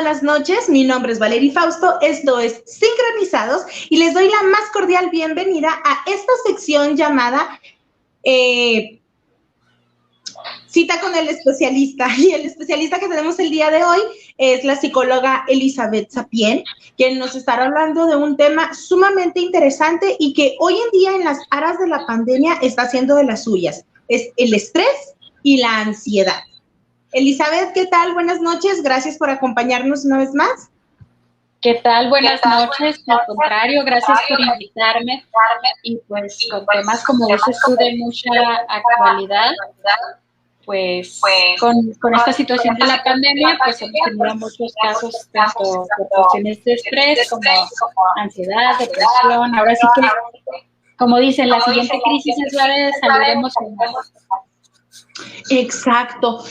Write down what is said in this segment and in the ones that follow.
buenas noches. Mi nombre es Valerie Fausto, esto es Sincronizados y les doy la más cordial bienvenida a esta sección llamada Cita con el especialista. Y el especialista que tenemos el día de hoy es la psicóloga Elizabeth Sapien, quien nos estará hablando de un tema sumamente interesante y que hoy en día en las aras de la pandemia está haciendo de las suyas. Es el estrés y la ansiedad. Elizabeth, ¿qué tal? Buenas noches, gracias por acompañarnos una vez más. ¿Qué tal? Buenas noches, al contrario, gracias por invitarme y pues con temas como dices tú de mucha actualidad, pues con esta situación de la pandemia pues hemos tenido muchos casos tanto por cuestiones de estrés como ansiedad, depresión, ahora sí que como dicen, la siguiente crisis es la de salud emocional. Exacto.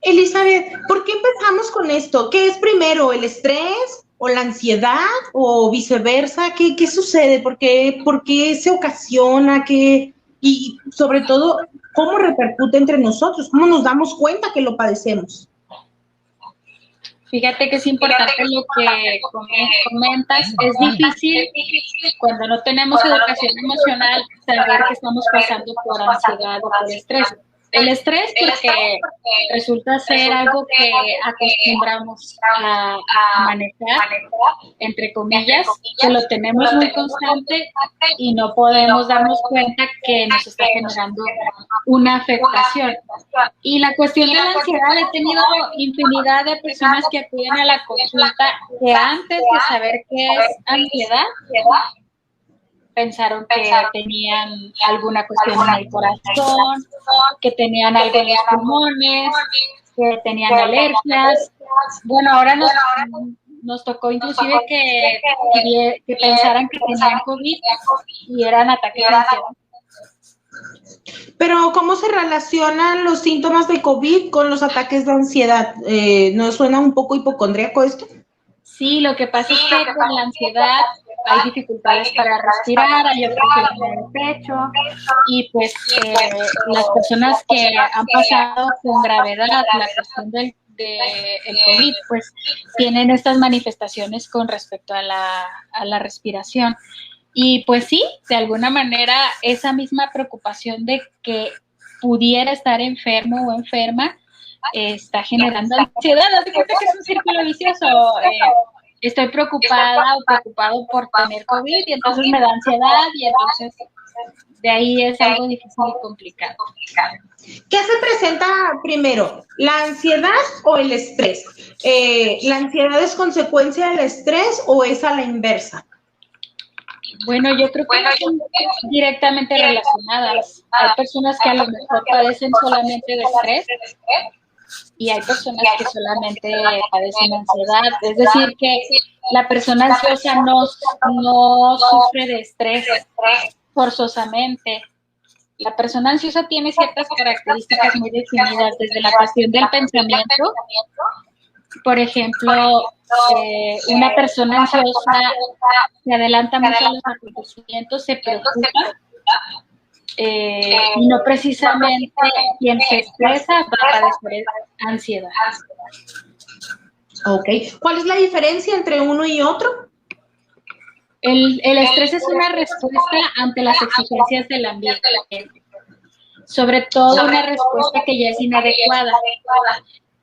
Elizabeth, ¿por qué empezamos con esto? ¿Qué es primero, el estrés o la ansiedad o viceversa? ¿Qué sucede? ¿Por qué se ocasiona? Y sobre todo, ¿cómo repercute entre nosotros? ¿Cómo nos damos cuenta que lo padecemos? Fíjate que es importante lo que comentas. Es difícil cuando no tenemos educación emocional saber que estamos pasando por ansiedad o por estrés. El estrés porque resulta ser algo que acostumbramos a manejar, entre comillas, que lo tenemos muy constante y no podemos darnos cuenta que nos está generando una afectación. Y la cuestión de la ansiedad, he tenido infinidad de personas que acuden a la consulta que antes de saber qué es ansiedad, pensaron que tenían alguna cuestión en el corazón, que tenían algo en los pulmones, que tenían alergias. Bueno, ahora nos tocó inclusive que pensaran que tenían COVID y eran ataques de ansiedad. Pero, ¿cómo se relacionan los síntomas de COVID con los ataques de ansiedad? ¿No suena un poco hipocondríaco esto? Sí, lo que pasa es que con la ansiedad hay dificultades para respirar, hay opresión en el pecho y pues las personas que han pasado con gravedad la cuestión del el COVID, pues tienen estas manifestaciones con respecto a la respiración. Y pues sí, de alguna manera esa misma preocupación de que pudiera estar enfermo o enferma está generando ansiedad. ¿Haz de cuenta que es un círculo vicioso? Estoy preocupada o preocupado por tener COVID y entonces me da ansiedad y entonces de ahí es algo difícil y complicado. ¿Qué se presenta primero, la ansiedad o el estrés? ¿La ansiedad es consecuencia del estrés o es a la inversa? Bueno, yo creo que no son directamente relacionadas. Hay personas que a lo mejor padecen solamente de estrés y hay personas que solamente padecen ansiedad. Es decir, que la persona ansiosa no sufre de estrés forzosamente. La persona ansiosa tiene ciertas características muy definidas, desde la cuestión del pensamiento. Por ejemplo, una persona ansiosa se adelanta mucho a los acontecimientos, se preocupa, y no precisamente quien se estresa va a padecer ansiedad. Ok. ¿Cuál es la diferencia entre uno y otro? El estrés es una respuesta ante las exigencias del ambiente, sobre todo una respuesta que ya es inadecuada,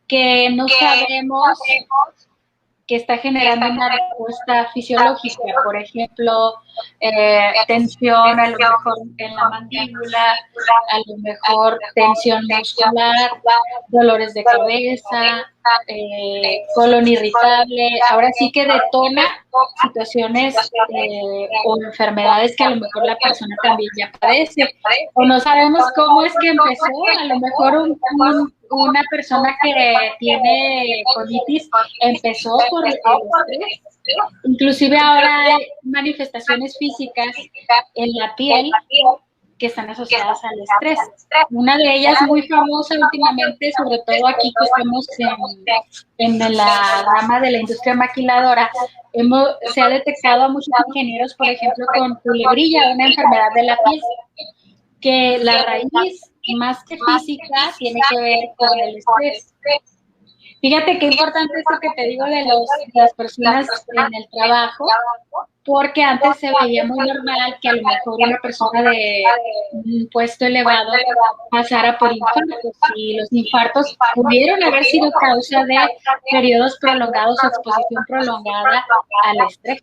que no sabemos que está generando una respuesta fisiológica, por ejemplo, tensión a lo mejor en la mandíbula, a lo mejor tensión muscular, dolores de cabeza, colon irritable, ahora sí que detona situaciones o enfermedades que a lo mejor la persona también ya padece, o no sabemos cómo es que empezó, a lo mejor una persona que tiene colitis empezó por el estrés. Inclusive ahora hay manifestaciones físicas en la piel que están asociadas al estrés. Una de ellas muy famosa últimamente, sobre todo aquí que estamos en la rama de la industria maquiladora, se ha detectado a muchos ingenieros, por ejemplo, con culebrilla, una enfermedad de la piel, que la raíz, más que física, tiene que ver con el estrés. Fíjate qué importante esto que te digo de las personas en el trabajo, porque antes se veía muy normal que a lo mejor una persona de un puesto elevado pasara por infartos, y los infartos pudieron haber sido causa de periodos prolongados o exposición prolongada al estrés.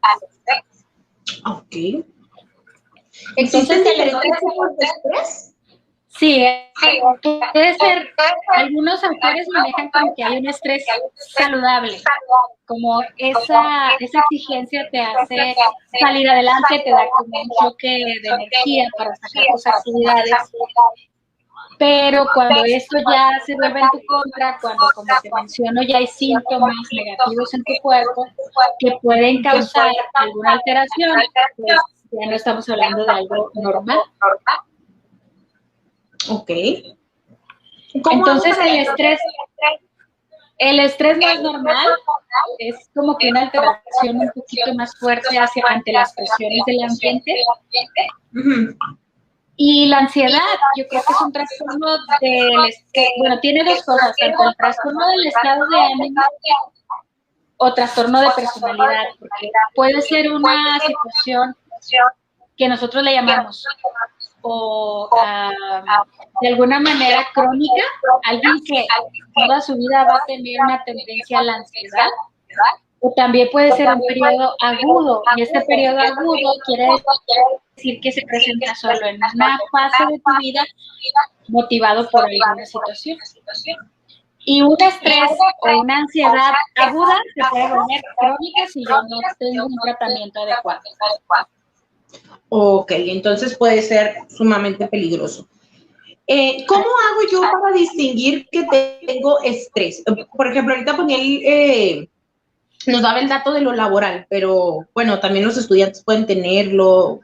Ok. Entonces, el diferentes tipos de estrés? Sí, puede ser, algunos autores manejan como que hay un estrés saludable, como esa exigencia te hace salir adelante, te da como un choque de energía para sacar tus actividades, pero cuando esto ya se vuelve en tu contra, cuando, como te menciono, ya hay síntomas negativos en tu cuerpo que pueden causar alguna alteración, pues ya no estamos hablando de algo normal. Ok. Entonces el estrés no es normal, es como que una alteración un poquito más fuerte ante las presiones del ambiente. Y la ansiedad, yo creo que es un trastorno bueno, tiene dos cosas, tanto el trastorno del estado de ánimo o trastorno de personalidad, porque puede ser una situación que nosotros le llamamos o de alguna manera crónica, alguien que toda su vida va a tener una tendencia a la ansiedad, o también puede ser un periodo agudo, y este periodo agudo quiere decir que se presenta solo en una fase de tu vida motivado por alguna situación. Y un estrés o una ansiedad aguda se puede volver crónica si yo no tengo un tratamiento adecuado. Ok, entonces puede ser sumamente peligroso. ¿Cómo hago yo para distinguir que tengo estrés? Por ejemplo, ahorita ponía nos daba el dato de lo laboral, pero bueno, también los estudiantes pueden tenerlo.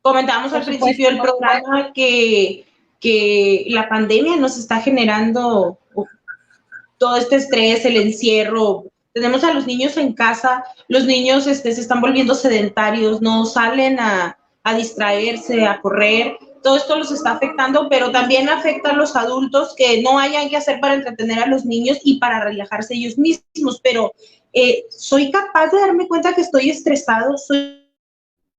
Comentábamos al principio del programa que la pandemia nos está generando todo este estrés, el encierro. Tenemos a los niños en casa, los niños se están volviendo sedentarios, no salen a distraerse, a correr. Todo esto los está afectando, pero también afecta a los adultos que no hayan que hacer para entretener a los niños y para relajarse ellos mismos. Pero soy capaz de darme cuenta que estoy estresado, soy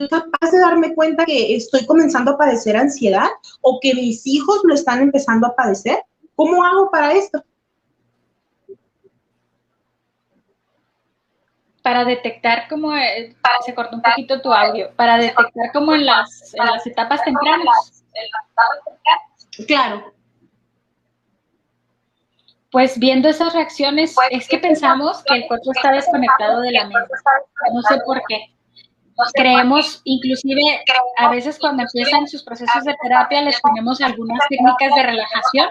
capaz de darme cuenta que estoy comenzando a padecer ansiedad o que mis hijos lo están empezando a padecer. ¿Cómo hago para esto? Para detectar como, se cortó un poquito tu audio, para detectar como en las etapas tempranas. Claro. Pues viendo esas reacciones, es que pensamos que el cuerpo está desconectado de la mente. No sé por qué. Creemos, inclusive, a veces cuando empiezan sus procesos de terapia, les ponemos algunas técnicas de relajación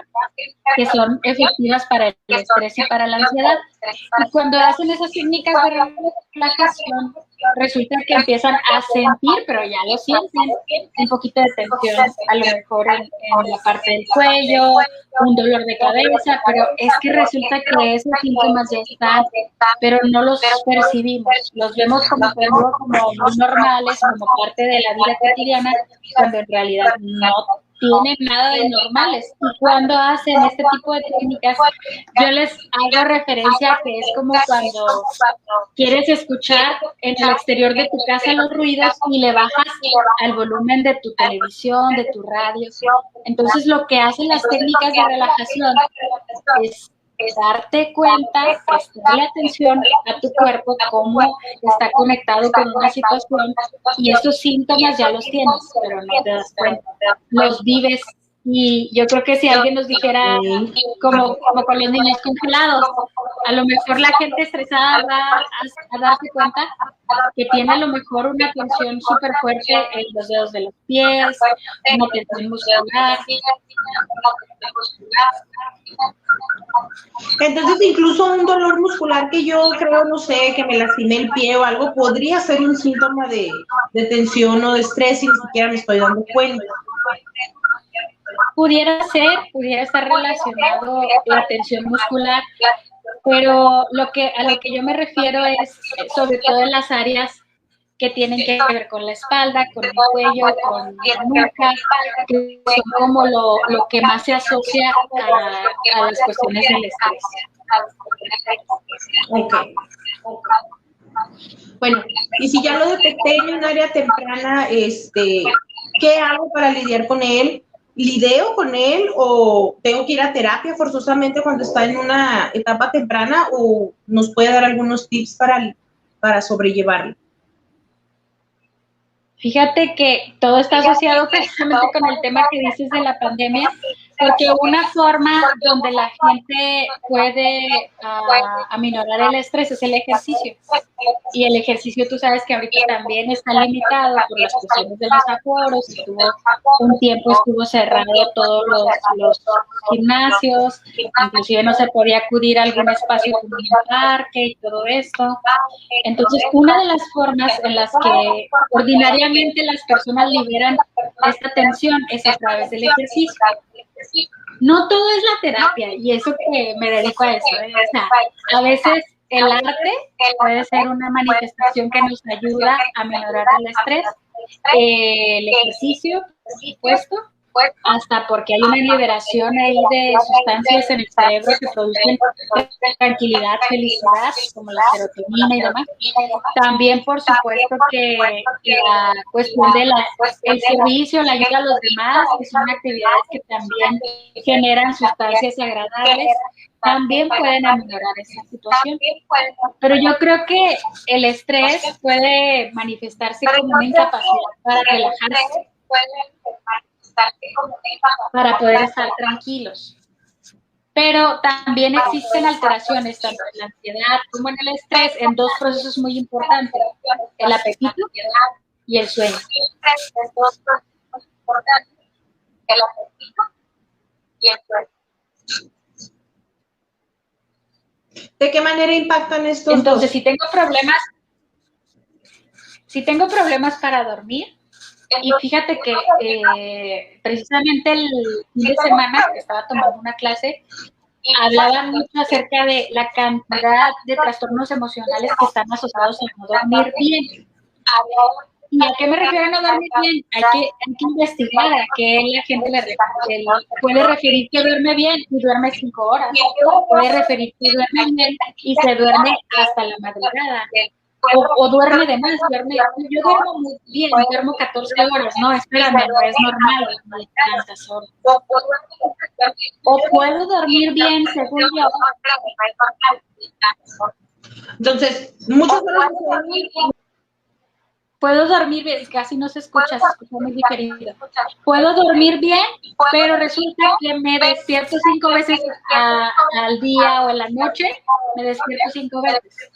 que son efectivas para el estrés y para la ansiedad. Y cuando hacen esas técnicas de relajación, resulta que empiezan a sentir, pero ya lo sienten, un poquito de tensión, a lo mejor en la parte del cuello, un dolor de cabeza, pero es que resulta que esos síntomas ya están, pero no los percibimos, los vemos como muy normales, como parte de la vida cotidiana, cuando en realidad no tienen nada de normales. Y cuando hacen este tipo de técnicas, yo les hago referencia a que es como cuando quieres escuchar en el exterior de tu casa los ruidos y le bajas al volumen de tu televisión, de tu radio. Entonces, lo que hacen las técnicas de relajación es darte cuenta, prestarle atención a tu cuerpo, cómo está conectado con una situación, y estos síntomas ya los tienes, pero no te das cuenta, los vives. Y yo creo que si alguien nos dijera, como con los niños congelados, a lo mejor la gente estresada va a darse cuenta que tiene a lo mejor una tensión súper fuerte en los dedos de los pies, una tensión muscular. Entonces, incluso un dolor muscular que yo creo, no sé, que me lastimé el pie o algo, podría ser un síntoma de tensión o de estrés y ni siquiera me estoy dando cuenta. Pudiera estar relacionado la tensión muscular, pero a lo que yo me refiero es sobre todo en las áreas que tienen que ver con la espalda, con el cuello, con la nuca, que son como lo que más se asocia a las cuestiones del estrés. Ok. Bueno, y si ya lo detecté en un área temprana, ¿qué hago para lidiar con él? ¿Lidio con él o tengo que ir a terapia forzosamente cuando está en una etapa temprana o nos puede dar algunos tips para sobrellevarlo? Fíjate que todo está asociado precisamente con el tema que dices de la pandemia, porque una forma donde la gente puede aminorar el estrés es el ejercicio. Y el ejercicio, tú sabes que ahorita también está limitado por las cuestiones de los aforos, un tiempo estuvo cerrado todos los gimnasios, inclusive no se podía acudir a algún espacio como un parque y todo esto. Entonces, una de las formas en las que ordinariamente las personas liberan esta tensión es a través del ejercicio. No todo es la terapia, y eso que me dedico a eso, O sea, a veces el arte puede ser una manifestación que nos ayuda a minorar el estrés, el ejercicio, por supuesto, hasta porque hay una liberación ahí de sustancias en el cerebro que producen tranquilidad, felicidad, como la serotonina y demás. También, por supuesto, que la cuestión de el servicio, la ayuda a los demás, que son actividades que también generan sustancias agradables, también pueden aminorar esa situación. Pero yo creo que el estrés puede manifestarse como una incapacidad para relajarse, para poder estar tranquilos. Pero también existen alteraciones, tanto en la ansiedad como en el estrés, en dos procesos muy importantes, el apetito y el sueño. ¿De qué manera impactan estos Entonces, dos? si tengo problemas para dormir, y fíjate que precisamente el fin de semana que estaba tomando una clase, hablaban mucho acerca de la cantidad de trastornos emocionales que están asociados a no dormir bien. ¿Y a qué me refiero a no dormir bien? Hay que investigar a qué la gente puede referir que duerme bien y duerme 5 horas. Puede referir que duerme bien y se duerme hasta la madrugada. O duerme de más, yo duermo muy bien, duermo 14 horas, no, espérame, no es normal, no hay tantas horas. O puedo dormir bien, según yo. Entonces, muchas horas de dormir. Puedo dormir bien, casi no se escucha muy diferido. Puedo dormir bien, pero resulta que me despierto 5 veces al día o en la noche, me despierto 5 veces.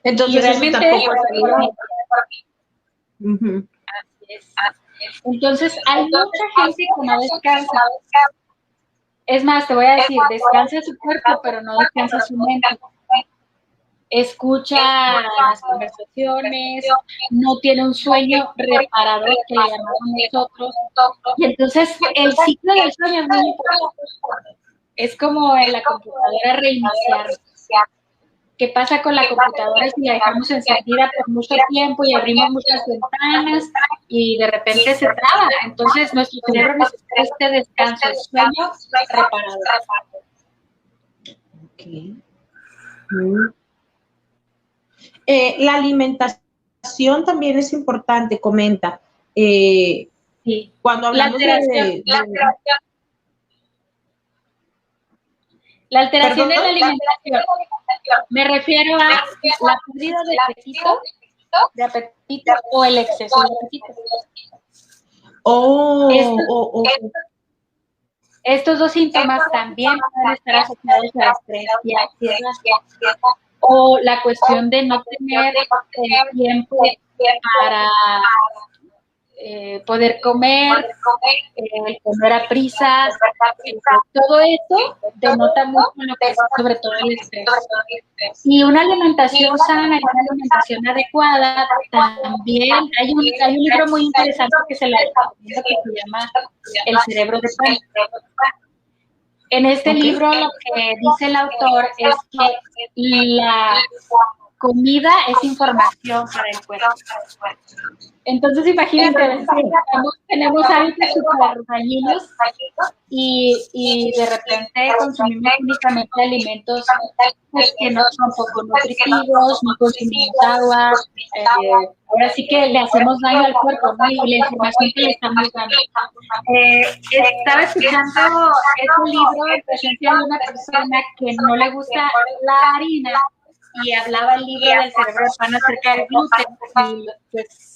Entonces, y realmente tampoco Así es. Entonces, hay mucha gente que no descansa. Es más, te voy a decir, descansa su cuerpo, pero no descansa su mente. Escucha las conversaciones, no tiene un sueño reparador, que le llamamos nosotros. Y entonces, el ciclo del sueño es muy importante. Es como en la computadora reiniciar. ¿Qué pasa con la computadora si la dejamos encendida por mucho tiempo y abrimos muchas ventanas y de repente se traba? Entonces, nuestro cerebro necesita este descanso, el sueño reparador. Okay. La alimentación también es importante, comenta. Sí. Cuando hablamos la alteración de la alimentación, me refiero a la pérdida de apetito o el exceso de apetito. Estos dos síntomas también pueden estar asociados a estrés y ansiedad. O la cuestión de no tener el tiempo para poder comer, comer a prisa, todo esto denota mucho lo que es sobre todo el estrés. Y una alimentación sana y una alimentación adecuada, también hay un libro muy interesante que se llama El cerebro de pan. En este libro lo que dice el autor es que comida es información para el cuerpo. Entonces, imagínate, tenemos hábitos súper dañinos y de repente consumimos únicamente alimentos pues, que no son poco nutritivos, no consumimos agua, ahora sí que le hacemos daño al cuerpo, ¿no? Y la información que le estamos dando. Estaba escuchando este libro en presencia de una persona que no le gusta la harina y hablaba el libro del cerebro de pan acerca del gluten y pues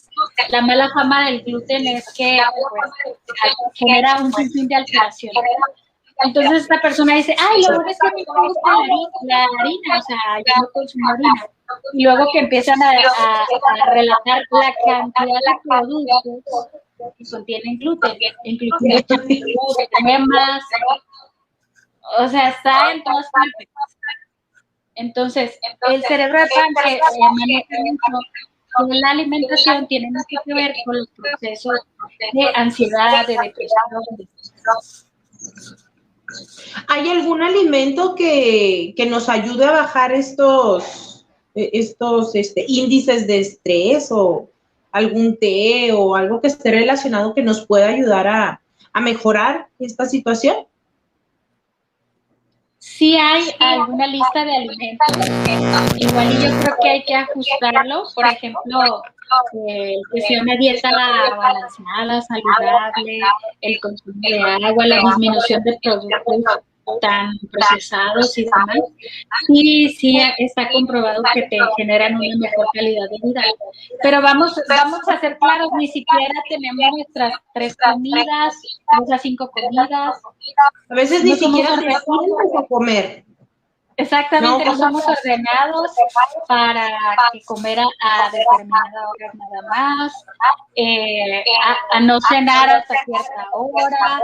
la mala fama del gluten es que pues, genera un sinfín de alteraciones. Entonces esta persona dice, ay, lo bueno es que a mí me gusta la harina, o sea, yo no consumo harina. Y luego que empiezan a relatar la cantidad de productos que contienen gluten, inclusive cremas, o sea, está en todas partes. Entonces, el cerebro de pan que maneja mucho con la alimentación tiene mucho que ver con los procesos de ansiedad, de depresión. ¿Hay algún alimento que nos ayude a bajar estos índices de estrés o algún té o algo que esté relacionado que nos pueda ayudar a mejorar esta situación? Sí hay alguna lista de alimentos, igual y yo creo que hay que ajustarlo, por ejemplo, que sea una dieta balanceada, saludable, el consumo de agua, la disminución de productos tan procesados y demás. Sí, está comprobado que te generan una mejor calidad de vida. Pero vamos a ser claros, ni siquiera tenemos nuestras 3 comidas, 3 a 5 comidas. A veces ni siquiera te sientas a comer. Exactamente, no somos ordenados para comer a determinada hora nada más, a no cenar hasta cierta hora.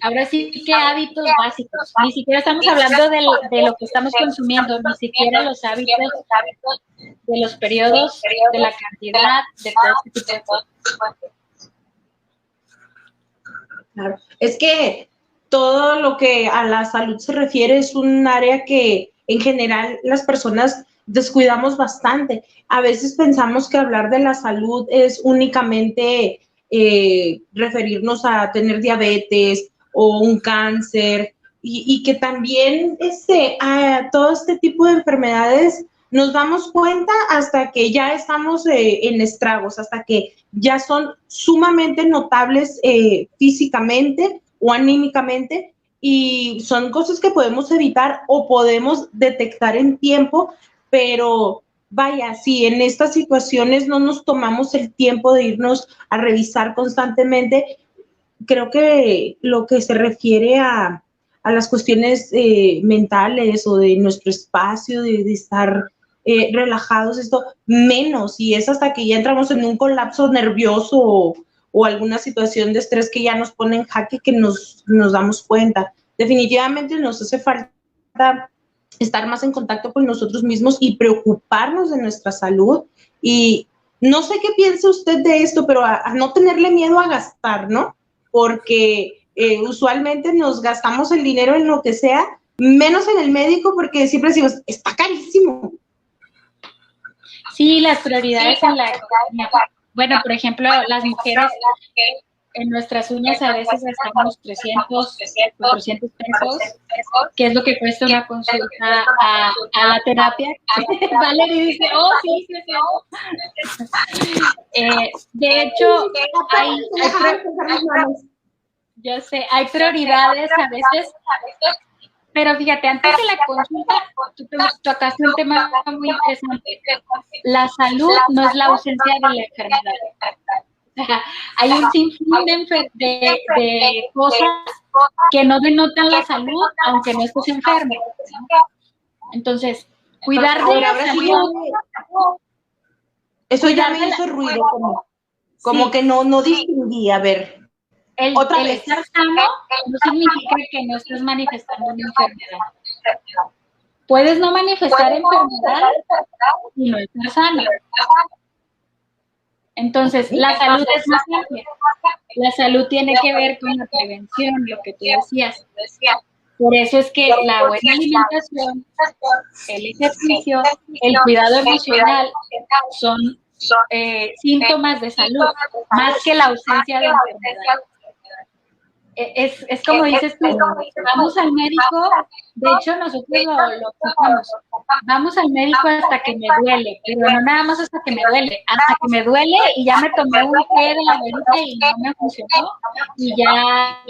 Ahora sí que hábitos básicos. Ni siquiera estamos hablando de lo que estamos consumiendo, ni siquiera los hábitos de los periodos, de la cantidad, de todo este tipo de cosas. Claro. Es que todo lo que a la salud se refiere es un área que en general las personas descuidamos bastante. A veces pensamos que hablar de la salud es únicamente referirnos a tener diabetes o un cáncer y que también a todo este tipo de enfermedades nos damos cuenta hasta que ya estamos en estragos, hasta que ya son sumamente notables físicamente o anímicamente, y son cosas que podemos evitar o podemos detectar en tiempo, pero vaya, si en estas situaciones no nos tomamos el tiempo de irnos a revisar constantemente, creo que lo que se refiere a las cuestiones mentales o de nuestro espacio, de estar relajados, esto menos, y es hasta que ya entramos en un colapso nervioso o alguna situación de estrés que ya nos pone en jaque que nos damos cuenta. Definitivamente nos hace falta estar más en contacto con nosotros mismos y preocuparnos de nuestra salud. Y no sé qué piensa usted de esto, pero a no tenerle miedo a gastar, ¿no? Porque usualmente nos gastamos el dinero en lo que sea, menos en el médico, porque siempre decimos, está carísimo. Sí, las prioridades en la economía. Bueno, por ejemplo, las mujeres en nuestras uñas a veces gastamos 300, 400 pesos, que es lo que cuesta una consulta a la terapia. Valerie dice, oh, sí, de hecho, hay prioridades a veces. Pero fíjate, antes de la consulta, tú tocaste un tema muy interesante. La salud no es la ausencia de la enfermedad. O sea, hay un sinfín de cosas que no denotan la salud, aunque no estés enfermo. Entonces, cuidar de la salud. Eso ya me hizo ruido, como que no distinguí. A ver. El estar sano no significa que no estés manifestando una enfermedad. Puedes no manifestar enfermedad y no estar sano. Entonces, la salud es más amplia. La salud tiene que ver con la prevención, lo que tú decías. Por eso es que la buena alimentación, el ejercicio, el cuidado emocional son síntomas de salud, más que la ausencia de enfermedad. Es como dices tú, vamos al médico, de hecho nosotros lo explicamos, vamos al médico hasta que me duele, pero no nada más hasta que me duele, hasta que me duele y ya me tomé un té de la abuelita y no me funcionó, y ya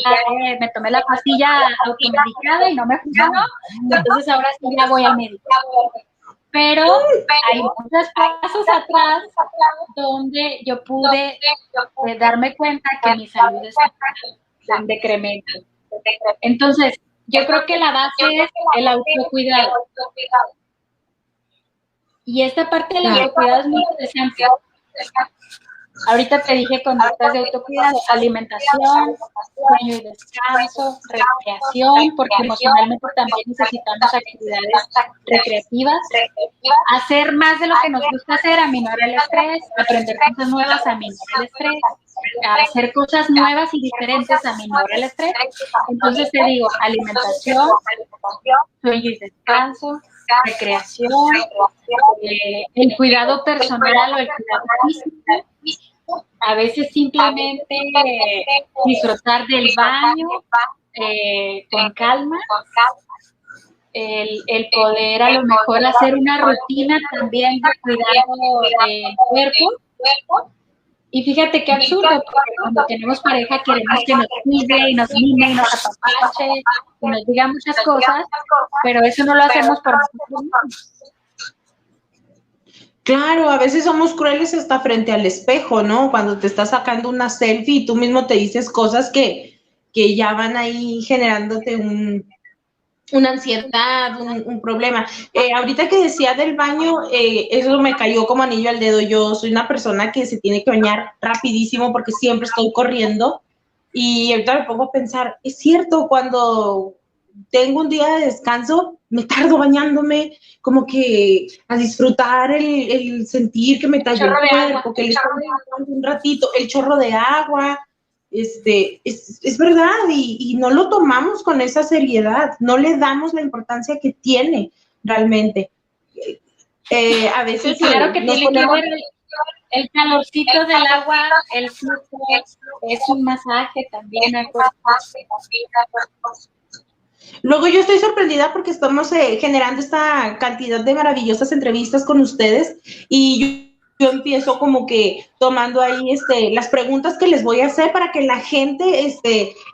me tomé la pastilla automedicada y no me funcionó, entonces ahora sí ya voy al médico. Pero hay muchos pasos atrás donde yo pude darme cuenta que mi salud está en decremento. Entonces, yo creo que la base es el autocuidado. Y esta parte del autocuidado es muy interesante. Ahorita te dije conductas de autocuidado, alimentación, sueño y descanso, recreación, porque emocionalmente también necesitamos actividades recreativas, hacer más de lo que nos gusta hacer, aminorar el estrés, aprender cosas nuevas, aminorar el estrés, hacer cosas nuevas y diferentes, aminorar el estrés. Entonces te digo, alimentación, sueño y descanso, recreación, el cuidado personal o el cuidado físico. A veces simplemente disfrutar del baño con calma, el poder a lo mejor hacer una rutina también de cuidado del cuerpo. Y fíjate qué absurdo, porque cuando tenemos pareja queremos que nos cuide y nos mime y nos apapache y nos diga muchas cosas, pero eso no lo hacemos por nosotros mismos. Claro, a veces somos crueles hasta frente al espejo, ¿no? Cuando te estás sacando una selfie y tú mismo te dices cosas que ya van ahí generándote una ansiedad, un problema. Ahorita que decía del baño, eso me cayó como anillo al dedo. Yo soy una persona que se tiene que bañar rapidísimo porque siempre estoy corriendo y ahorita me pongo a pensar, es cierto, cuando tengo un día de descanso, me tardo bañándome, como que a disfrutar el sentir que me talló el cuerpo, que le estoy dando un ratito, el chorro de agua, es verdad, y no lo tomamos con esa seriedad, no le damos la importancia que tiene realmente. A veces sí, claro que tiene que ver el calorcito del agua, el flujo, es un masaje también al cuerpo. Luego yo estoy sorprendida porque estamos generando esta cantidad de maravillosas entrevistas con ustedes y yo empiezo como que tomando ahí las preguntas que les voy a hacer para que la gente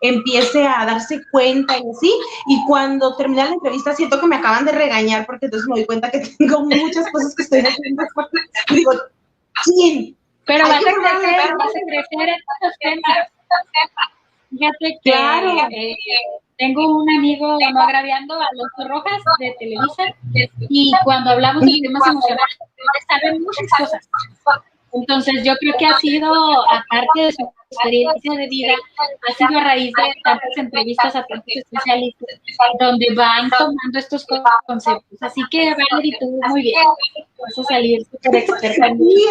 empiece a darse cuenta y así, y cuando termina la entrevista siento que me acaban de regañar porque entonces me doy cuenta que tengo muchas cosas que estoy haciendo y digo, ¿quién? Pero vas a crecer en estos temas. Fíjate que claro. Tengo un amigo, no agraviando, Alonso Rojas, de Televisa, y cuando hablamos de temas emocionales, saben muchas cosas. Entonces, yo creo que ha sido, aparte de su experiencia de vida, ha sido a raíz de tantas entrevistas a tantos especialistas, donde van tomando estos conceptos. Así que, Valerie, tú muy bien. Vas a salir súper experta. Sí,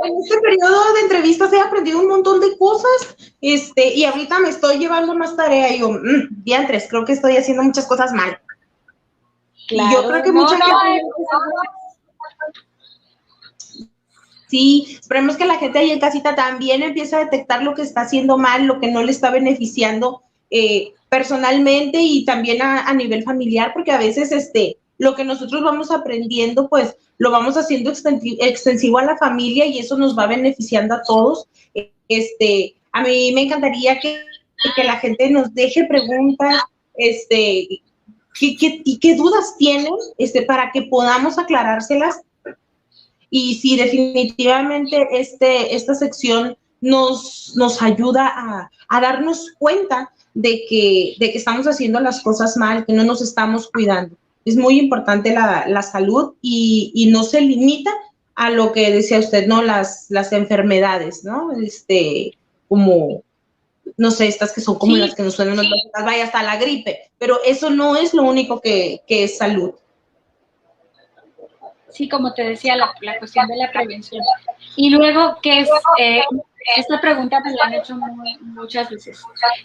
en este periodo de entrevistas he aprendido un montón de cosas, y ahorita me estoy llevando más tarea y yo, diantres, creo que estoy haciendo muchas cosas mal. Claro, y yo creo que mucha gente... Sí, esperemos que la gente ahí en casita también empiece a detectar lo que está haciendo mal, lo que no le está beneficiando personalmente y también a nivel familiar, porque a veces lo que nosotros vamos aprendiendo, pues lo vamos haciendo extensivo a la familia y eso nos va beneficiando a todos. A mí me encantaría que la gente nos deje preguntas, ¿qué dudas tienen para que podamos aclarárselas? Y sí, definitivamente esta sección nos ayuda a darnos cuenta de que estamos haciendo las cosas mal, que no nos estamos cuidando. Es muy importante la salud y no se limita a lo que decía usted, ¿no? Las enfermedades, ¿no? Como, no sé, estas que son como las que nos suenan, vaya hasta la gripe, pero eso no es lo único que es salud. Sí, como te decía, la cuestión de la prevención. Y luego, que es esta pregunta me la han hecho muchas veces.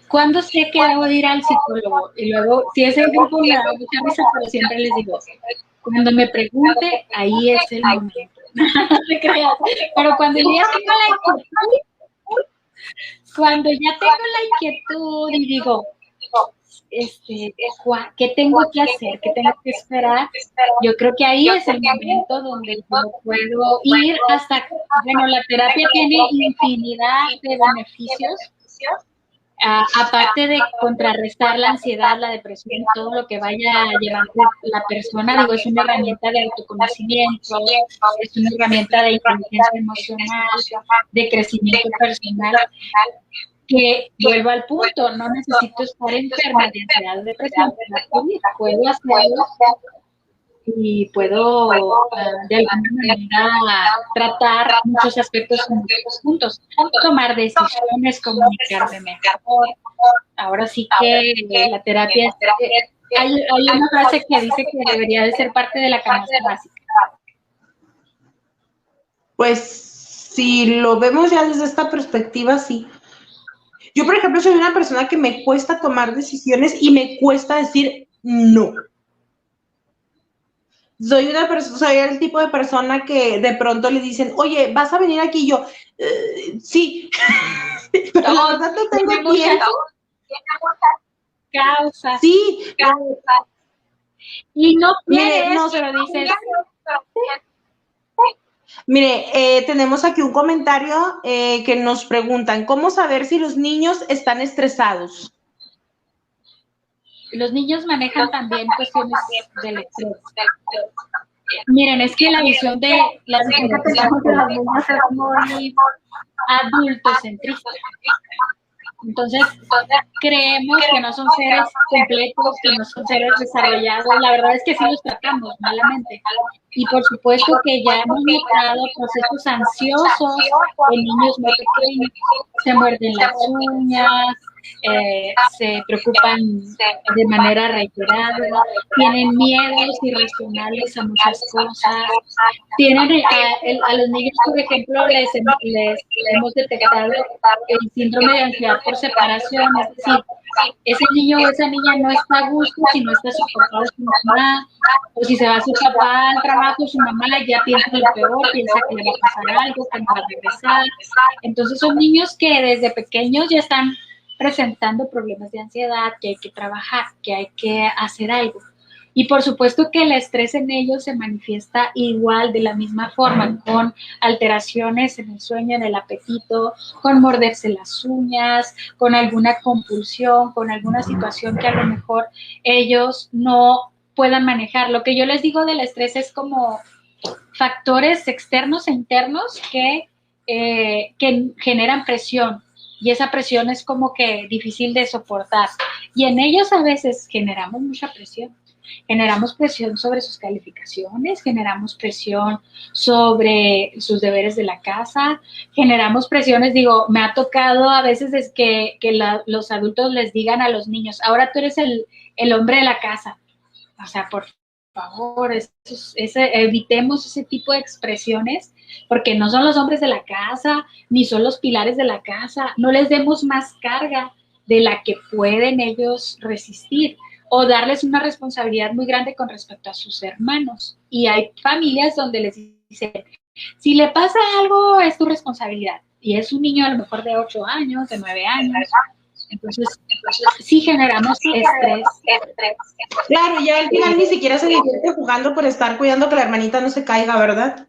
¿Cuándo sé que debo ir al psicólogo? Y luego, si ese grupo me da mucha risa, pero siempre les digo, cuando me pregunte, ahí es el momento. No te creas. Pero cuando ya tengo la inquietud, y digo, ¿qué tengo que hacer? ¿Qué tengo que esperar? Yo creo que ahí es el momento donde yo puedo ir hasta, bueno, la terapia tiene infinidad de beneficios, aparte de contrarrestar la ansiedad, la depresión, todo lo que vaya llevando la persona. Digo, es una herramienta de autoconocimiento, es una herramienta de inteligencia emocional, de crecimiento personal, que vuelvo al punto, no necesito estar enferma de ansiedad o depresión para acudir, puedo hacerlo y puedo de alguna manera tratar muchos aspectos juntos, tomar decisiones, comunicarme mejor. Ahora sí que la terapia, hay una frase que dice que debería de ser parte de la canasta básica. Pues si lo vemos ya desde esta perspectiva, sí. Yo, por ejemplo, soy una persona que me cuesta tomar decisiones y me cuesta decir no. Soy el tipo de persona que de pronto le dicen, oye, ¿vas a venir aquí? Y yo, sí, pero la verdad no tengo tiempo. Causa. Sí. Causa. Y no quieres, pero dices... Mire, tenemos aquí un comentario que nos preguntan, ¿cómo saber si los niños están estresados? Los niños manejan también cuestiones del estrés. Miren, es que la visión que tenemos de las niñas es muy adultocentrista. Entonces, creemos que no son seres completos, que no son seres desarrollados. La verdad es que sí los tratamos malamente. Y por supuesto que ya hemos notado procesos ansiosos en niños muy pequeños. Se muerden las uñas, se preocupan de manera reiterada, tienen miedos irracionales a muchas cosas. Tienen a los niños, por ejemplo, les hemos detectado el síndrome de ansiedad por separación, es decir, ese niño o esa niña no está a gusto si no está soportado su mamá, o si se va su papá al trabajo, su mamá ya piensa lo peor, piensa que le va a pasar algo, que no va a regresar. Entonces son niños que desde pequeños ya están presentando problemas de ansiedad, que hay que trabajar, que hay que hacer algo. Y por supuesto que el estrés en ellos se manifiesta igual, de la misma forma, con alteraciones en el sueño, en el apetito, con morderse las uñas, con alguna compulsión, con alguna situación que a lo mejor ellos no puedan manejar. Lo que yo les digo del estrés es como factores externos e internos que generan presión. Y esa presión es como que difícil de soportar. Y en ellos a veces generamos mucha presión. Generamos presión sobre sus calificaciones, generamos presión sobre sus deberes de la casa, generamos presiones, digo, me ha tocado a veces es que los adultos les digan a los niños, ahora tú eres el hombre de la casa. O sea, por favor, evitemos ese tipo de expresiones, porque no son los hombres de la casa, ni son los pilares de la casa. No les demos más carga de la que pueden ellos resistir, o darles una responsabilidad muy grande con respecto a sus hermanos. Y hay familias donde les dicen, si le pasa algo, es tu responsabilidad. Y es un niño a lo mejor de 8 años, de 9 años. Entonces sí generamos estrés. Claro, ya al final ni siquiera se divierte jugando por estar cuidando que la hermanita no se caiga, ¿verdad?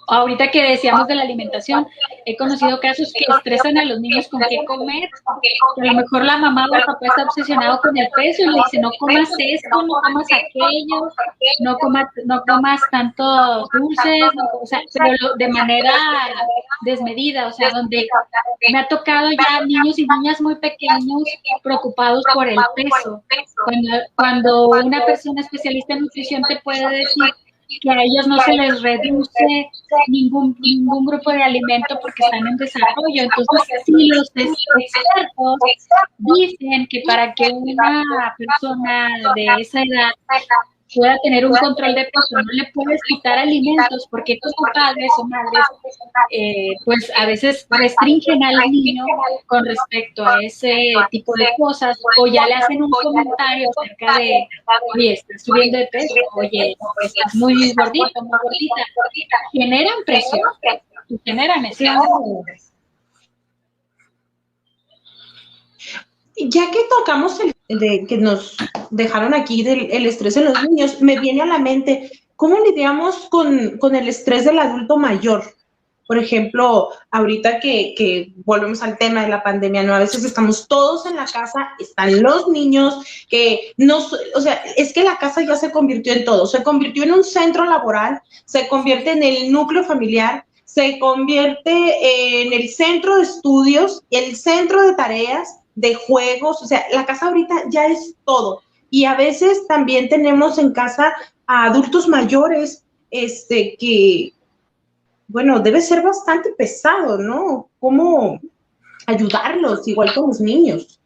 Ahorita que decíamos de la alimentación, he conocido casos que estresan a los niños con qué comer, que a lo mejor la mamá o el papá está obsesionado con el peso y le dice, no comas esto, no comas aquello, no comas tantos dulces, o sea, pero de manera desmedida, o sea, donde me ha tocado ya niños y niñas muy pequeños preocupados por el peso, cuando una persona especialista en nutrición te puede decir que a ellos no se les reduce ningún grupo de alimento porque están en desarrollo. Entonces, sí, los expertos dicen que para que una persona de esa edad pueda tener un control de peso. No le puedes quitar alimentos porque tus padres o madres pues a veces restringen al niño con respecto a ese tipo de cosas, o ya le hacen un comentario acerca de, oye, estás subiendo de peso, oye, estás muy gordito, muy gordita. Generan presión y generan estrés. Ya que tocamos el de que nos dejaron aquí del estrés en los niños, me viene a la mente, ¿cómo lidiamos con el estrés del adulto mayor? Por ejemplo, ahorita que volvemos al tema de la pandemia, ¿no? A veces estamos todos en la casa, están los niños, que no, o sea, es que la casa ya se convirtió en todo, se convirtió en un centro laboral, se convierte en el núcleo familiar, se convierte en el centro de estudios, el centro de tareas, de juegos, o sea, la casa ahorita ya es todo. Y a veces también tenemos en casa a adultos mayores, que, bueno, debe ser bastante pesado, ¿no? ¿Cómo ayudarlos, igual con los niños?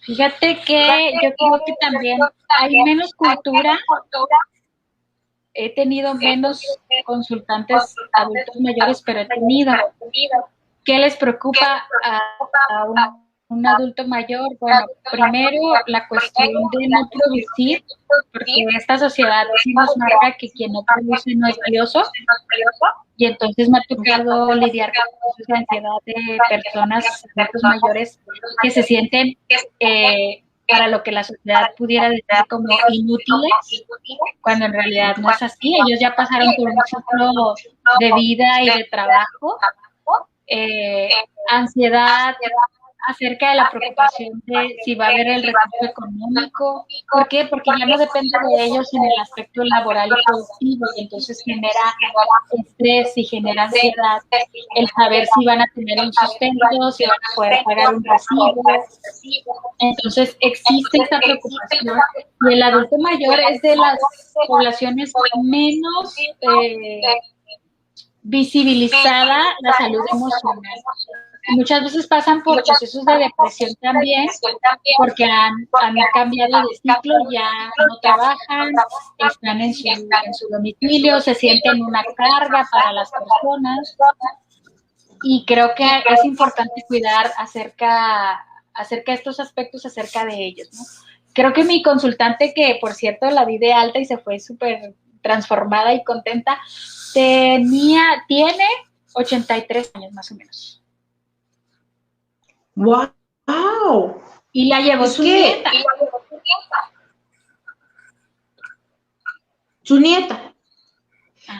Fíjate que yo creo que también hay menos cultura. He tenido menos consultantes adultos mayores, pero he tenido. ¿Qué les preocupa a un adulto mayor? Bueno, primero la cuestión de no producir, porque esta sociedad sí nos marca que quien no produce no es valioso, y entonces me ha tocado lidiar con esa ansiedad de personas adultos mayores que se sienten para lo que la sociedad pudiera decir como inútiles, cuando en realidad no es así. Ellos ya pasaron por un ciclo de vida y de trabajo. Ansiedad acerca de la preocupación de si va a haber el recurso económico. ¿Por qué? Porque ya no depende de ellos en el aspecto laboral y productivo, y entonces genera estrés y genera ansiedad el saber si van a tener un sustento, si van a poder pagar un recibo. Entonces existe esta preocupación, y el adulto mayor es de las poblaciones menos visibilizada la salud emocional. Muchas veces pasan por procesos de depresión también, porque han cambiado de ciclo, ya no trabajan, están en su domicilio, se sienten una carga para las personas, y creo que es importante cuidar acerca de estos aspectos, acerca de ellos, ¿no? Creo que mi consultante, que por cierto la vi de alta y se fue súper transformada y contenta, tiene 83 años más o menos. ¡Wow! Y la llevó su nieta. Su nieta.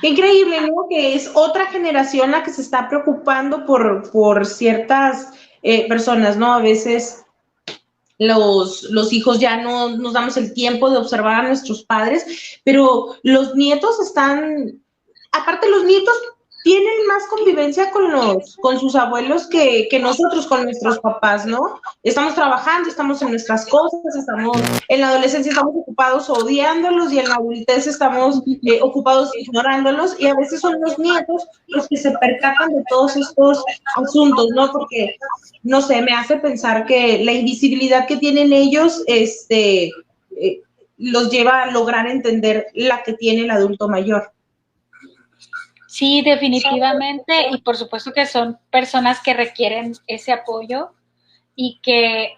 Qué increíble, ¿no? Que es otra generación la que se está preocupando por ciertas personas, ¿no? A veces los hijos ya no nos damos el tiempo de observar a nuestros padres, pero los nietos aparte los nietos tienen más convivencia con sus abuelos que nosotros con nuestros papás, ¿no? Estamos trabajando, estamos en nuestras cosas, en la adolescencia estamos ocupados odiándolos, y en la adultez estamos ocupados ignorándolos, y a veces son los nietos los que se percatan de todos estos asuntos, ¿no? Porque, no sé, me hace pensar que la invisibilidad que tienen ellos, los lleva a lograr entender la que tiene el adulto mayor. Sí, definitivamente, y por supuesto que son personas que requieren ese apoyo y que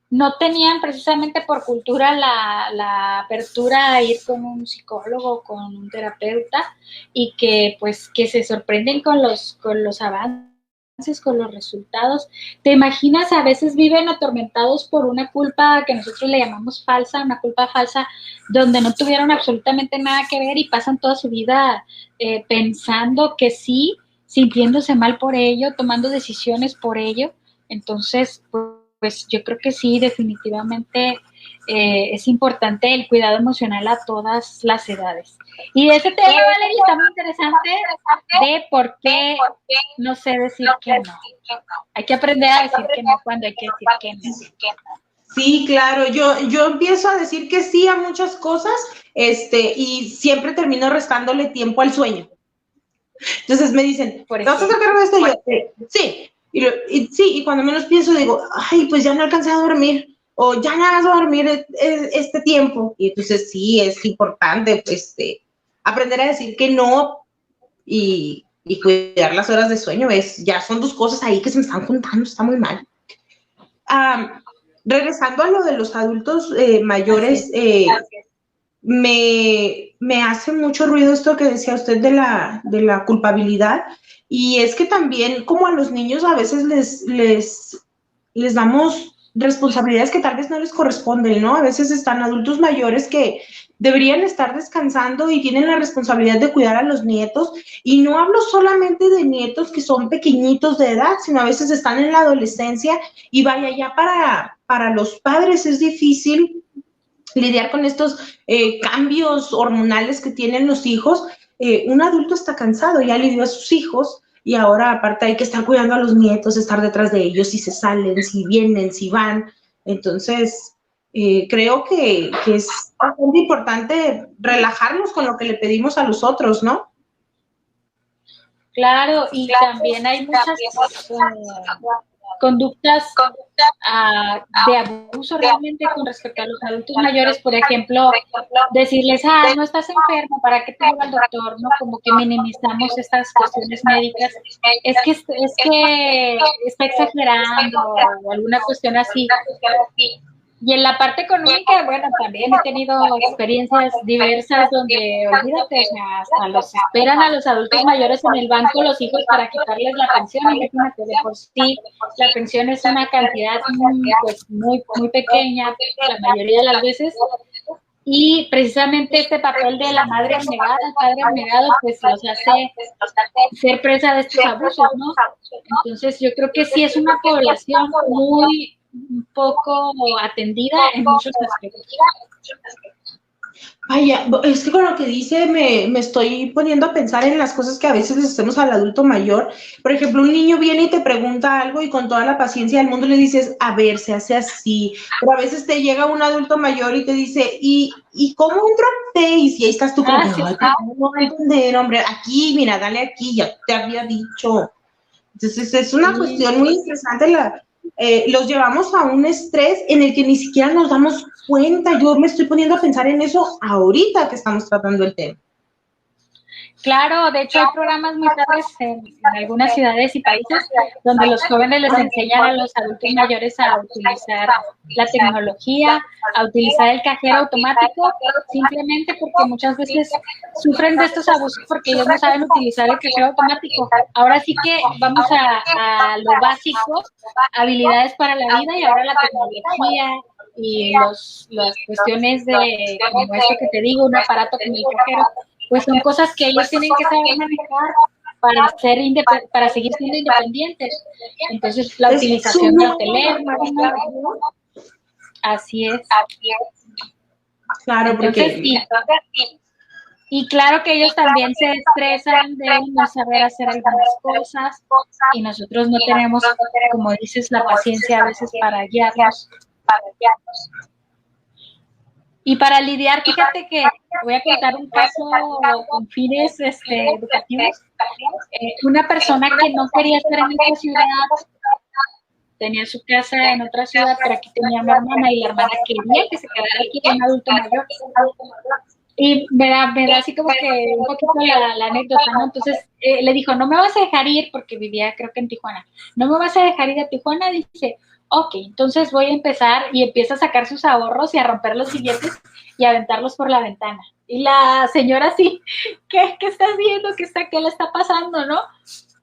no tenían precisamente por cultura la apertura a ir con un psicólogo, con un terapeuta, y que pues que se sorprenden con los avances, con los resultados. ¿Te imaginas? A veces viven atormentados por una culpa que nosotros le llamamos falsa, una culpa falsa, donde no tuvieron absolutamente nada que ver, y pasan toda su vida pensando que sí, sintiéndose mal por ello, tomando decisiones por ello. Entonces, pues yo creo que sí, definitivamente es importante el cuidado emocional a todas las edades. Y ese tema, Valeria, está muy interesante, de por qué no sé decir que no. Hay que aprender a decir que no cuando hay que decir que no. Sí, claro, yo empiezo a decir que sí a muchas cosas, y siempre termino restándole tiempo al sueño. Entonces me dicen, ¿te vas a hacer cargo de esto? Y yo, sí. Y cuando menos pienso digo, ay, pues ya no alcancé a dormir. o ya nada más voy a dormir este tiempo. Y entonces sí, es importante aprender a decir que no y cuidar las horas de sueño. Ya son dos cosas ahí que se me están juntando, está muy mal. Regresando a lo de los adultos mayores, me hace mucho ruido esto que decía usted de la culpabilidad, y es que también como a los niños a veces les damos responsabilidades que tal vez no les corresponden, ¿no? A veces están adultos mayores que deberían estar descansando y tienen la responsabilidad de cuidar a los nietos, y no hablo solamente de nietos que son pequeñitos de edad, sino a veces están en la adolescencia, y vaya, ya para los padres es difícil lidiar con estos cambios hormonales que tienen los hijos. Un adulto está cansado, ya lidió a sus hijos, y ahora aparte hay que estar cuidando a los nietos, estar detrás de ellos, si se salen, si vienen, si van. Entonces, creo que es bastante importante relajarnos con lo que le pedimos a los otros, ¿no? Claro, y también hay muchas conductas de abuso realmente con respecto a los adultos mayores. Por ejemplo, decirles, no estás enfermo, ¿para qué te lleva al doctor? ¿No? Como que minimizamos estas cuestiones médicas. Es que está exagerando o alguna cuestión así. Y en la parte económica, bueno, también he tenido experiencias diversas donde, olvídate, o sea, hasta los esperan a los adultos mayores en el banco los hijos para quitarles la pensión. Imagínate, de por sí la pensión es una cantidad pues muy pequeña la mayoría de las veces, y precisamente este papel de la madre abnegada, el padre abnegado, pues los hace ser presa de estos abusos, ¿no? Entonces yo creo que sí es una población muy poco atendida en muchos aspectos. Vaya, es que con lo que dice me estoy poniendo a pensar en las cosas que a veces les hacemos al adulto mayor. Por ejemplo, un niño viene y te pregunta algo y con toda la paciencia del mundo le dices, a ver, se hace así. Pero a veces te llega un adulto mayor y te dice, ¿y cómo entro a Face? Y ahí estás tú como, no voy a entender, hombre, aquí, mira, dale aquí, ya te había dicho. Entonces es una cuestión muy interesante. Los llevamos a un estrés en el que ni siquiera nos damos cuenta. Yo me estoy poniendo a pensar en eso ahorita que estamos tratando el tema. Claro, de hecho hay programas muy padres en algunas ciudades y países donde los jóvenes les enseñan a los adultos mayores a utilizar la tecnología, a utilizar el cajero automático, simplemente porque muchas veces sufren de estos abusos porque ellos no saben utilizar el cajero automático. Ahora sí que vamos a lo básico, habilidades para la vida, y ahora la tecnología y las cuestiones de, como esto que te digo, un aparato como el cajero, pues son cosas que ellos tienen que saber manejar para seguir siendo independientes. Entonces, la utilización del teléfono, así es. Claro, entonces, porque... y claro que ellos también se estresan de no saber hacer algunas cosas, y nosotros no tenemos, como dices, la paciencia a veces para guiarlos. Y para lidiar, fíjate que voy a contar un caso con fines educativos. Una persona que no quería estar en esta ciudad, tenía su casa en otra ciudad, pero aquí tenía una hermana, y la hermana quería que se quedara aquí con un adulto mayor. Y me da así como que un poquito la anécdota, ¿no? Entonces le dijo, no me vas a dejar ir, porque vivía creo que en Tijuana. No me vas a dejar ir a Tijuana, dice. Ok, entonces voy a empezar, y empieza a sacar sus ahorros y a romper los billetes y a aventarlos por la ventana. Y la señora así, ¿qué estás viendo? ¿Qué le está pasando, no?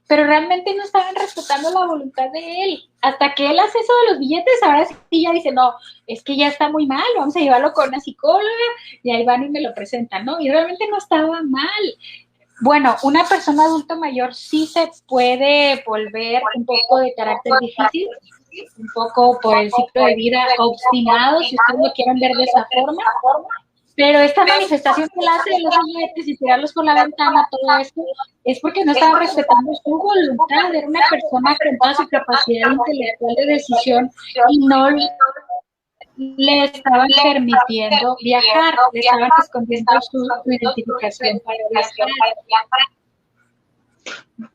Pero realmente no estaban respetando la voluntad de él. Hasta que él hace eso de los billetes, ahora sí ya dice, no, es que ya está muy mal, vamos a llevarlo con una psicóloga, y ahí van y me lo presentan, ¿no? Y realmente no estaba mal. Bueno, una persona adulto mayor sí se puede volver un poco de carácter difícil, un poco por el ciclo de vida obstinado, si ustedes lo quieren ver de esa forma, pero esta manifestación que él hace de los billetes y tirarlos por la ventana, todo esto, es porque no estaba respetando su voluntad. Era una persona con toda su capacidad intelectual de decisión, y no le estaban permitiendo viajar, le estaban escondiendo su identificación para viajar.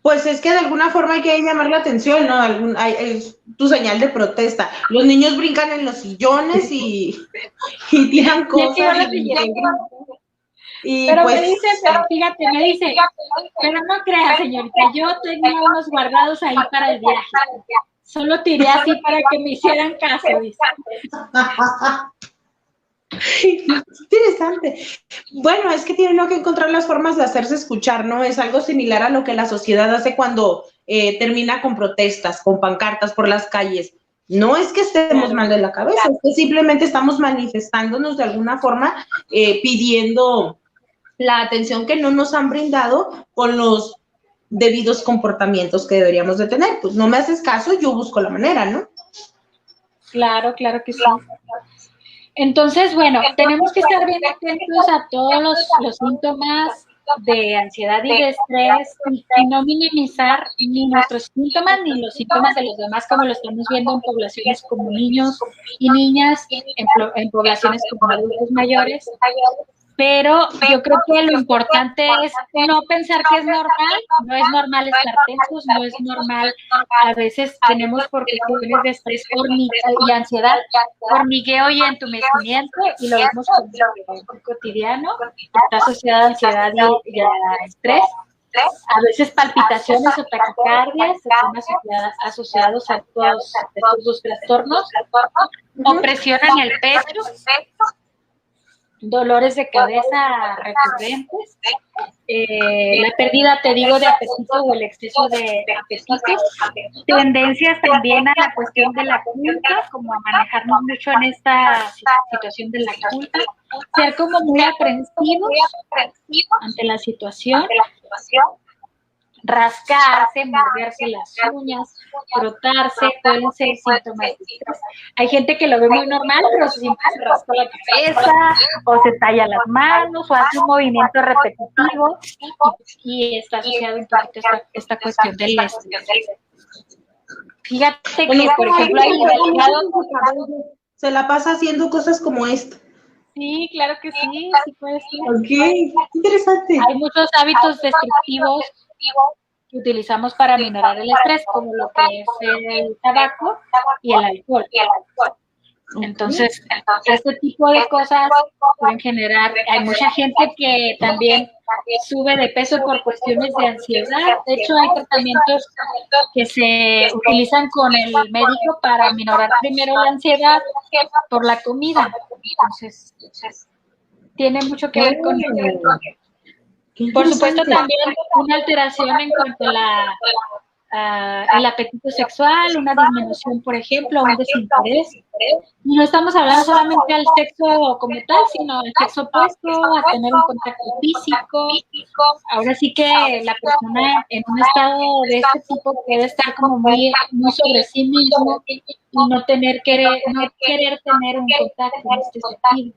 Pues es que de alguna forma hay que llamar la atención, ¿no? Es tu señal de protesta. Los niños brincan en los sillones y tiran cosas. Pero pues, me dice, pero fíjate, me dice, pero no creas, señorita, yo tenía unos guardados ahí para el viaje. Solo tiré así para que me hicieran caso, dice. Interesante. Bueno, es que tiene uno que encontrar las formas de hacerse escuchar, ¿no? Es algo similar a lo que la sociedad hace cuando termina con protestas, con pancartas por las calles. No es que estemos mal de la cabeza, es que simplemente estamos manifestándonos de alguna forma, pidiendo la atención que no nos han brindado con los debidos comportamientos que deberíamos de tener. Pues no me haces caso, yo busco la manera, ¿no? Claro, claro que sí. Entonces, bueno, tenemos que estar bien atentos a todos los síntomas de ansiedad y de estrés y no minimizar ni nuestros síntomas ni los síntomas de los demás, como lo estamos viendo en poblaciones como niños y niñas, en poblaciones como adultos mayores. Pero yo creo que lo importante es no pensar que es normal, no es normal estar tensos, no es normal, a veces tenemos por cuestiones de estrés y ansiedad, hormigueo y entumecimiento, y lo vemos como algo cotidiano, está asociado a ansiedad y a estrés. A veces palpitaciones o taquicardias están asociados a todos estos dos trastornos, opresión en el pecho, dolores de cabeza recurrentes, la pérdida, te digo, de apetito o el exceso de apetito, tendencias también a la cuestión de la culpa, como a manejarnos mucho en esta situación de la culpa, ser como muy aprensivos ante la situación, rascarse, morderse las uñas, frotarse, pueden ser síntomas de estrés. Hay gente que lo ve muy normal, pero siempre se rasca la cabeza, o se talla las manos, o hace un movimiento repetitivo, y está asociado un poquito esta cuestión del estrés. Fíjate que, por ejemplo, se la pasa haciendo cosas como esta. Sí, claro que sí, sí puede ser. Ok, interesante. Hay muchos hábitos destructivos que utilizamos para minorar el estrés, como lo que es el tabaco y el alcohol. Entonces, este tipo de cosas pueden generar, hay mucha gente que también sube de peso por cuestiones de ansiedad. De hecho, hay tratamientos que se utilizan con el médico para minorar primero la ansiedad por la comida. Entonces, tiene mucho que ver con eso. Por supuesto, también una alteración en cuanto a el apetito sexual, una disminución, por ejemplo, un desinterés. Y no estamos hablando solamente del sexo como tal, sino del sexo opuesto, a tener un contacto físico. Ahora sí que la persona en un estado de este tipo puede estar como muy sobre sí mismo y no querer tener un contacto en este sentido.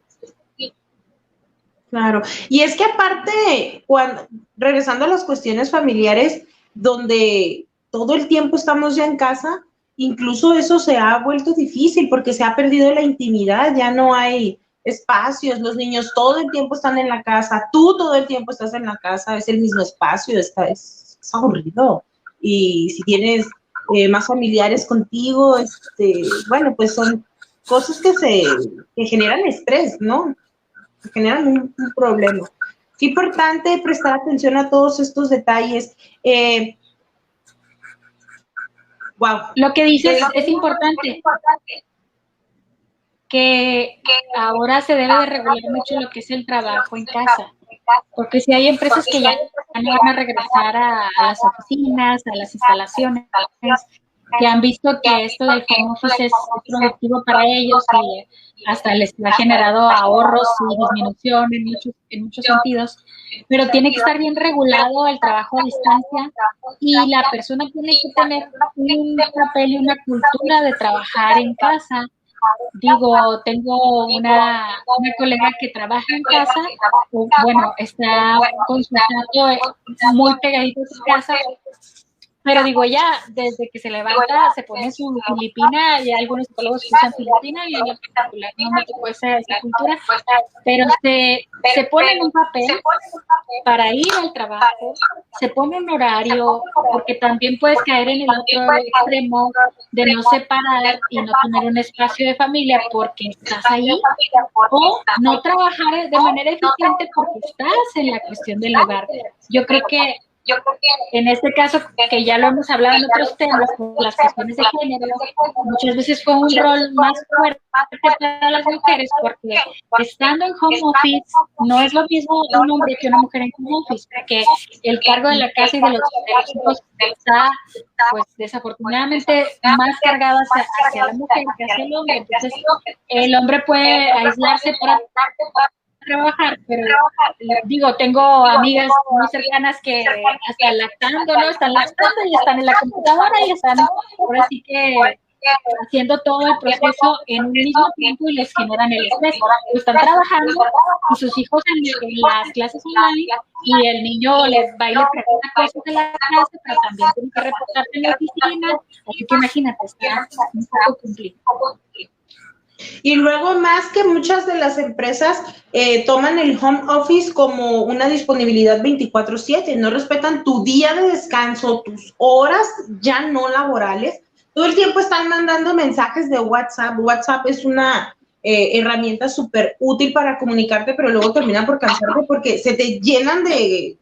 Claro, y es que aparte, regresando a las cuestiones familiares, donde todo el tiempo estamos ya en casa, incluso eso se ha vuelto difícil porque se ha perdido la intimidad, ya no hay espacios, los niños todo el tiempo están en la casa, tú todo el tiempo estás en la casa, es el mismo espacio, es aburrido. Y si tienes más familiares contigo, bueno, pues son cosas que generan estrés, ¿no? Generan un problema. Qué importante prestar atención a todos estos detalles. Wow. Lo que dices es importante. Que ahora se debe de regular mucho lo que es el trabajo en casa. Porque si hay empresas que ya no van a regresar a las oficinas, a las instalaciones, que han visto que esto del home office es productivo para ellos y hasta les ha generado ahorros y disminución en muchos sentidos, pero tiene que estar bien regulado el trabajo a distancia y la persona tiene que tener un papel y una cultura de trabajar en casa. Digo, tengo una colega que trabaja en casa, bueno, está con su gato muy pegadito a su casa, pero digo, ya desde que se levanta se pone su filipina, y hay algunos psicólogos que usan filipina, y en lo particular no me tocó esa cultura, pero se pone en un papel para ir al trabajo, se pone un horario, porque también puedes caer en el otro extremo de no separar y no tener un espacio de familia porque estás ahí, o no trabajar de manera eficiente porque estás en la cuestión del hogar. Yo creo que en este caso, que ya lo hemos hablado en otros temas, por las cuestiones de género, muchas veces fue un rol más fuerte para las mujeres, porque estando en home office no es lo mismo un hombre que una mujer en home office, porque el cargo de la casa y de los hijos está, pues desafortunadamente, más cargado hacia la mujer que hacia el hombre. Entonces, el hombre puede aislarse para trabajar, pero digo, tengo amigas muy cercanas que hasta lactando, ¿no? Están lactando y están en la computadora y están, ahora sí que haciendo todo el proceso en un mismo tiempo y les generan el estrés. Están trabajando y sus hijos en las clases online, y el niño les va y le pregunta cosas de la clase, pero también tiene que reportarse en la oficina, así que imagínate, está un poco complicado. Y luego, más que muchas de las empresas toman el home office como una disponibilidad 24/7, no respetan tu día de descanso, tus horas ya no laborales. Todo el tiempo están mandando mensajes de WhatsApp. WhatsApp es una herramienta súper útil para comunicarte, pero luego terminan por cansarte porque se te llenan de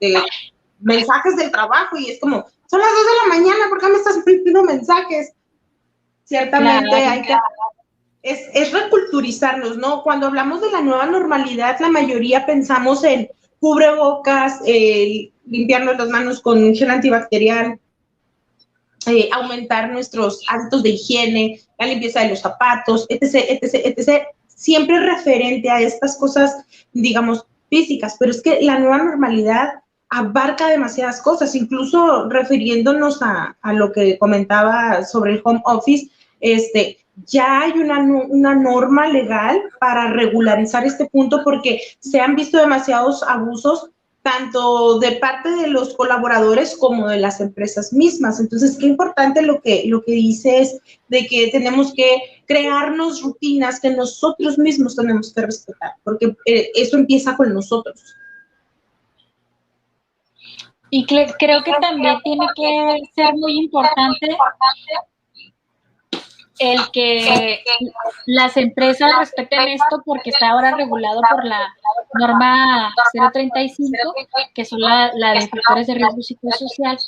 mensajes del trabajo y es como, son las 2 de la mañana, ¿por qué me estás mandando mensajes? Ciertamente hay que... Es reculturizarnos, ¿no? Cuando hablamos de la nueva normalidad, la mayoría pensamos en cubrebocas, limpiarnos las manos con gel antibacterial, aumentar nuestros hábitos de higiene, la limpieza de los zapatos, etc., etc., etc., siempre referente a estas cosas, digamos, físicas, pero es que la nueva normalidad abarca demasiadas cosas, incluso refiriéndonos a lo que comentaba sobre el home office, ya hay una norma legal para regularizar este punto porque se han visto demasiados abusos tanto de parte de los colaboradores como de las empresas mismas. Entonces, qué importante lo que dice es de que tenemos que crearnos rutinas que nosotros mismos tenemos que respetar, porque eso empieza con nosotros. Y creo que también tiene que ser muy importante el que las empresas respeten esto, porque está ahora regulado por la norma 035, que son la de factores de riesgo psicosocial,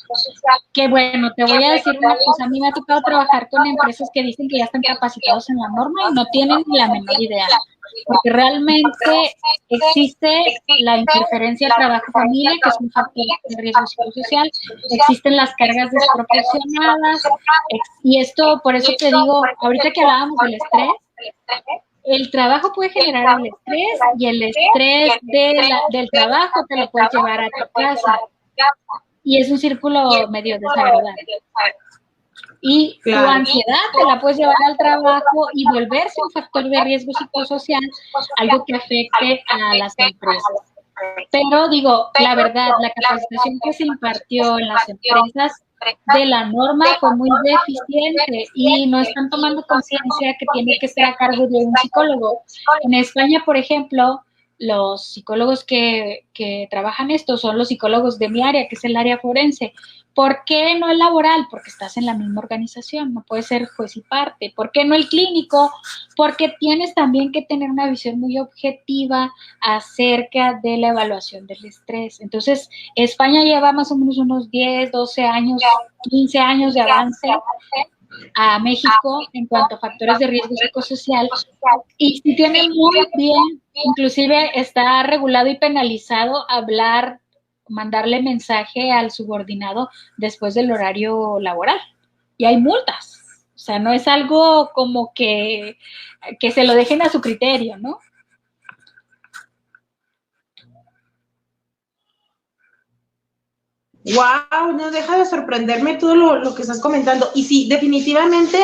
que bueno, te voy a decir una cosa, a mí me ha tocado trabajar con empresas que dicen que ya están capacitados en la norma y no tienen ni la menor idea, porque realmente existe la interferencia trabajo-familia, que es un factor de riesgo psicosocial, existen las cargas desproporcionadas, y esto, por eso te digo, ahorita que hablábamos del estrés, el trabajo puede generar el estrés, y el estrés del trabajo te lo puedes llevar a tu casa, y es un círculo medio desagradable. Y tu ansiedad te la puedes llevar al trabajo y volverse un factor de riesgo psicosocial, algo que afecte a las empresas. Pero digo, la verdad, la capacitación que se impartió en las empresas de la norma fue muy deficiente y no están tomando conciencia que tiene que estar a cargo de un psicólogo. En España, por ejemplo, los psicólogos que trabajan esto son los psicólogos de mi área, que es el área forense. ¿Por qué no el laboral? Porque estás en la misma organización, no puedes ser juez y parte. ¿Por qué no el clínico? Porque tienes también que tener una visión muy objetiva acerca de la evaluación del estrés. Entonces, España lleva más o menos unos 10, 12 años, 15 años de avance a México en cuanto a factores de riesgo psicosocial, y si tiene muy bien, inclusive está regulado y penalizado mandarle mensaje al subordinado después del horario laboral, y hay multas, o sea, no es algo como que se lo dejen a su criterio, ¿no? Wow, no deja de sorprenderme todo lo que estás comentando. Y sí, definitivamente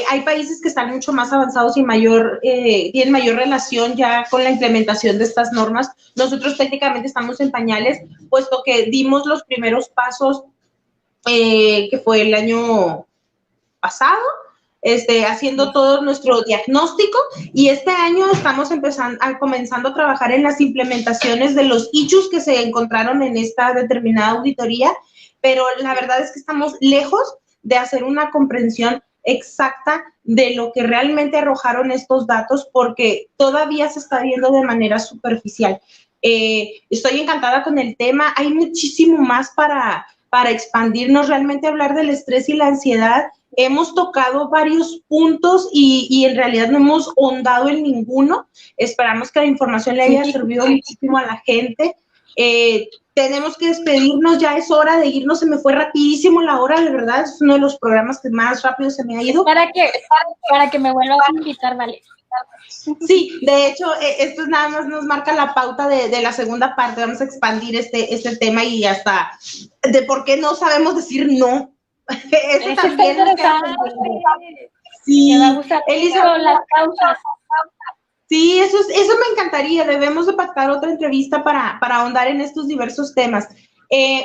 hay países que están mucho más avanzados y tienen mayor relación ya con la implementación de estas normas. Nosotros técnicamente estamos en pañales, puesto que dimos los primeros pasos que fue el año pasado, haciendo todo nuestro diagnóstico, y este año estamos comenzando a trabajar en las implementaciones de los issues que se encontraron en esta determinada auditoría, pero la verdad es que estamos lejos de hacer una comprensión exacta de lo que realmente arrojaron estos datos, porque todavía se está viendo de manera superficial. Estoy encantada con el tema, hay muchísimo más para expandirnos, realmente hablar del estrés y la ansiedad. Hemos tocado varios puntos y en realidad no hemos ahondado en ninguno. Esperamos que la información le haya servido muchísimo a la gente. Tenemos que despedirnos, ya es hora de irnos, se me fue rapidísimo la hora, de verdad, es uno de los programas que más rápido se me ha ido. Para que me vuelvas a invitar, vale. Sí, de hecho, esto nada más nos marca la pauta de la segunda parte. Vamos a expandir este tema y hasta de por qué no sabemos decir no. Eso también es interesante. Sí, me gusta mucho las causas. Sí, eso me encantaría. Debemos de pactar otra entrevista para ahondar en estos diversos temas.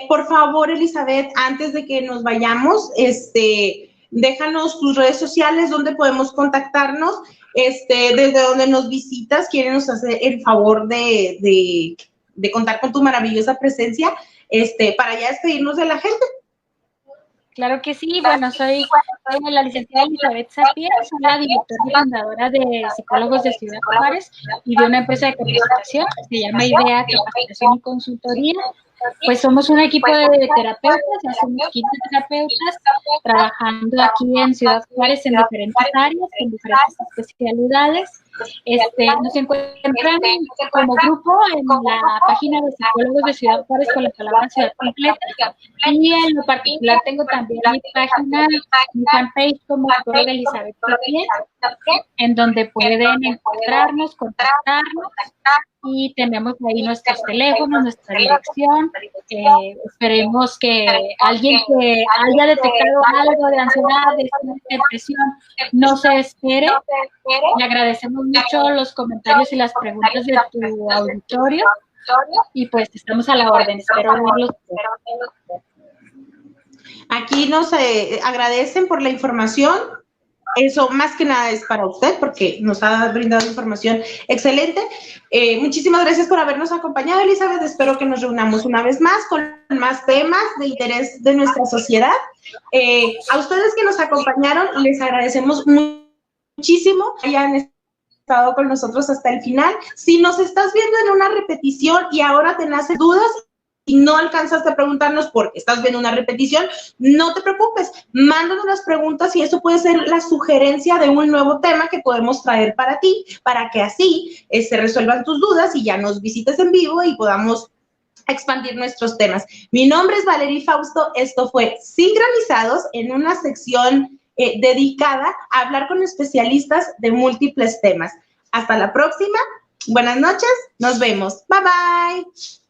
Por favor, Elizabeth, antes de que nos vayamos, déjanos tus redes sociales, donde podemos contactarnos, desde donde nos visitas, quieres hacer el favor de contar con tu maravillosa presencia, para ya despedirnos de la gente. Claro que sí, bueno, soy la licenciada Elizabeth Sapien, soy la directora y fundadora de Psicólogos de Ciudad Juárez y de una empresa de capacitación, se llama IDEA Capacitación y Consultoría. Pues somos un equipo de terapeutas, ya somos 15 terapeutas trabajando aquí en Ciudad Juárez en diferentes áreas, en diferentes especialidades. Nos encuentran como grupo en la página de Psicólogos de Ciudad Juárez con la palabra ciudad completa, y en lo particular tengo también mi página, mi fanpage como psicóloga Elizabeth Sapien, en donde pueden encontrarnos, contactarnos, y tenemos ahí nuestros teléfonos, nuestra dirección. Esperemos que alguien que haya detectado algo de ansiedad, de depresión, no se espere. Le agradecemos mucho los comentarios y las preguntas de tu auditorio, y pues estamos a la orden. Espero verlos. Aquí nos agradecen por la información. Eso más que nada es para usted, porque nos ha brindado información excelente. Muchísimas gracias por habernos acompañado, Elizabeth. Espero que nos reunamos una vez más con más temas de interés de nuestra sociedad. A ustedes que nos acompañaron, les agradecemos muchísimo que hayan estado con nosotros hasta el final. Si nos estás viendo en una repetición y ahora te nacen dudas y no alcanzaste a preguntarnos porque estás viendo una repetición, no te preocupes, mándanos las preguntas y eso puede ser la sugerencia de un nuevo tema que podemos traer para ti, para que así se resuelvan tus dudas y ya nos visites en vivo y podamos expandir nuestros temas. Mi nombre es Valerie Fausto, esto fue Sincronizados, en una sección dedicada a hablar con especialistas de múltiples temas. Hasta la próxima, buenas noches, nos vemos, bye bye.